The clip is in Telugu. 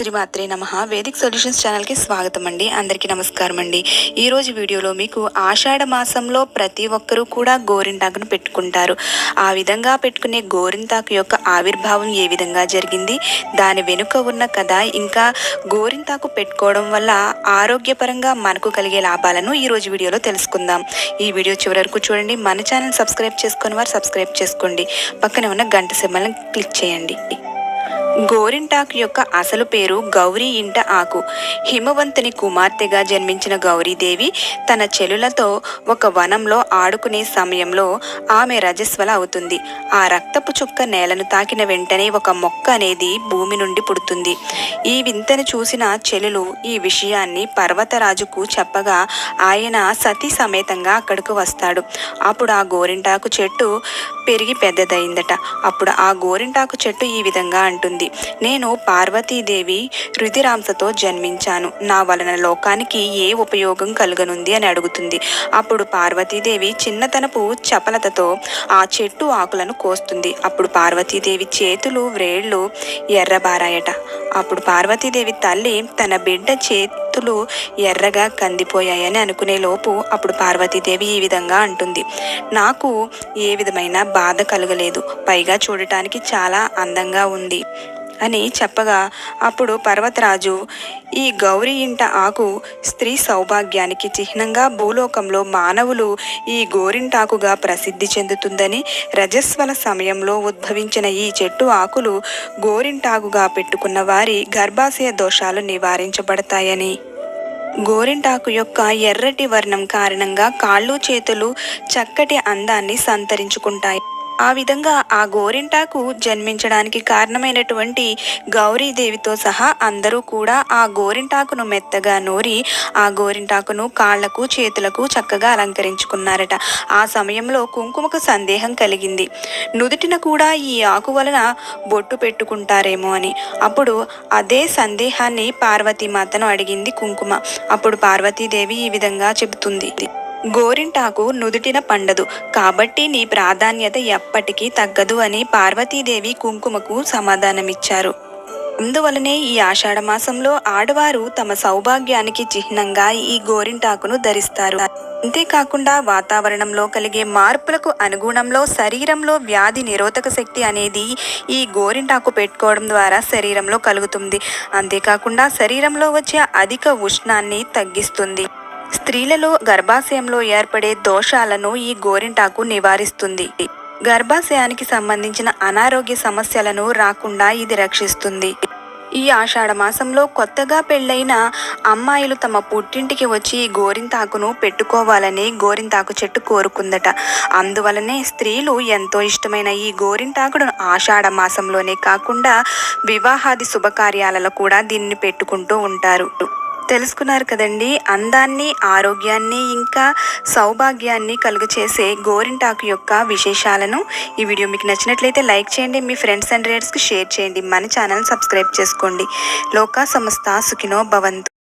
శ్రీమాత్రే నమః. వేదిక్ సొల్యూషన్స్ ఛానల్కి స్వాగతం అండి. అందరికీ నమస్కారం అండి. ఈరోజు వీడియోలో మీకు ఆషాఢ మాసంలో ప్రతి ఒక్కరూ కూడా గోరింటాకును పెట్టుకుంటారు. ఆ విధంగా పెట్టుకునే గోరింటాకు యొక్క ఆవిర్భావం ఏ విధంగా జరిగింది, దాని వెనుక ఉన్న కథ, ఇంకా గోరింటాకు పెట్టుకోవడం వల్ల ఆరోగ్యపరంగా మనకు కలిగే లాభాలను ఈరోజు వీడియోలో తెలుసుకుందాం. ఈ వీడియో చివరి వరకు చూడండి. మన ఛానల్ సబ్స్క్రైబ్ చేసుకుని వారు సబ్స్క్రైబ్ చేసుకోండి. పక్కనే ఉన్న గంట సింబల్ని క్లిక్ చేయండి. గోరింటాకు యొక్క అసలు పేరు గౌరీ ఇంట ఆకు. హిమవంతుని కుమార్తెగా జన్మించిన గౌరీదేవి తన చెలులతో ఒక వనంలో ఆడుకునే సమయంలో ఆమె రజస్వల అవుతుంది. ఆ రక్తపు చుక్క నేలను తాకిన వెంటనే ఒక మొక్క అనేది భూమి నుండి పుడుతుంది. ఈ వింతను చూసిన చెలులు ఈ విషయాన్ని పర్వతరాజుకు చెప్పగా ఆయన సతీ సమేతంగా అక్కడికి వస్తాడు. అప్పుడు ఆ గోరింటాకు చెట్టు పెరిగి పెద్దదైందట. అప్పుడు ఆ గోరింటాకు చెట్టు ఈ విధంగా అంటుంది, నేను పార్వతీదేవి రుధిరాంశతో జన్మించాను, నా వలన లోకానికి ఏ ఉపయోగం కలుగనుంది అని అడుగుతుంది. అప్పుడు పార్వతీదేవి చిన్నతనపు చపలతతో ఆ చెట్టు ఆకులను కోస్తుంది. అప్పుడు పార్వతీదేవి చేతులు వ్రేళ్లు ఎర్రబారాయట. అప్పుడు పార్వతీదేవి తల్లి తన బిడ్డ చేతులు ఎర్రగా కందిపోయాయని అనుకునే లోపు అప్పుడు పార్వతీదేవి ఈ విధంగా అంటుంది, నాకు ఏ విధమైన బాధ కలగలేదు, పైగా చూడటానికి చాలా అందంగా ఉంది అని చెప్పగా అప్పుడు పర్వతరాజు, ఈ గౌరీ ఇంట ఆకు స్త్రీ సౌభాగ్యానికి చిహ్నంగా భూలోకంలో మానవులు ఈ గోరింటాకుగా ప్రసిద్ధి చెందుతుందని, రజస్వల సమయంలో ఉద్భవించిన ఈ చెట్టు ఆకులు గోరింటాకుగా పెట్టుకున్న వారి గర్భాశయ దోషాలు నివారించబడతాయని, గోరింటాకు యొక్క ఎర్రటి వర్ణం కారణంగా కాళ్ళు చేతులు చక్కటి అందాన్ని సంతరించుకుంటాయి. ఆ విధంగా ఆ గోరింటాకు జన్మించడానికి కారణమైనటువంటి గౌరీదేవితో సహా అందరూ కూడా ఆ గోరింటాకును మెత్తగా నూరి ఆ గోరింటాకును కాళ్లకు చేతులకు చక్కగా అలంకరించుకున్నారట. ఆ సమయంలో కుంకుమకు సందేహం కలిగింది, నుదుటిన కూడా ఈ ఆకు వలన బొట్టు పెట్టుకుంటారేమో అని. అప్పుడు అదే సందేహాన్ని పార్వతీమాతను అడిగింది కుంకుమ. అప్పుడు పార్వతీదేవి ఈ విధంగా చెబుతుంది, గోరింటాకు నుదుటిన పండదు కాబట్టి నీ ప్రాధాన్యత ఎప్పటికీ తగ్గదు అని పార్వతీదేవి కుంకుమకు సమాధానమిచ్చారు. అందువలనే ఈ ఆషాఢ మాసంలో ఆడవారు తమ సౌభాగ్యానికి చిహ్నంగా ఈ గోరింటాకును ధరిస్తారు. అంతేకాకుండా వాతావరణంలో కలిగే మార్పులకు అనుగుణంలో శరీరంలో వ్యాధి నిరోధక శక్తి అనేది ఈ గోరింటాకు పెట్టుకోవడం ద్వారా శరీరంలో కలుగుతుంది. అంతేకాకుండా శరీరంలో వచ్చే అధిక ఉష్ణాన్ని తగ్గిస్తుంది. స్త్రీలలో గర్భాశయంలో ఏర్పడే దోషాలను ఈ గోరింటాకు నివారిస్తుంది. గర్భాశయానికి సంబంధించిన అనారోగ్య సమస్యలను రాకుండా ఇది రక్షిస్తుంది. ఈ ఆషాఢ మాసంలో కొత్తగా పెళ్ళైన అమ్మాయిలు తమ పుట్టింటికి వచ్చి ఈ గోరింటాకును పెట్టుకోవాలని గోరింటాకు చెట్టు కోరుకుందట. అందువలనే స్త్రీలు ఎంతో ఇష్టమైన ఈ గోరింటాకును ఆషాఢ మాసంలోనే కాకుండా వివాహాది శుభకార్యాలలో కూడా దీన్ని పెట్టుకుంటూ ఉంటారు. తెలుసుకున్నారు కదండి, అందాన్ని, ఆరోగ్యాన్ని, ఇంకా సౌభాగ్యాన్ని కలుగచేసే గోరింటాకు యొక్క విశేషాలను. ఈ వీడియో మీకు నచ్చినట్లయితే లైక్ చేయండి, మీ ఫ్రెండ్స్ అండ్ రిలేటివ్స్కి షేర్ చేయండి, మన ఛానల్ సబ్స్క్రైబ్ చేసుకోండి. లోకా సమస్త సుఖినో భవంతు.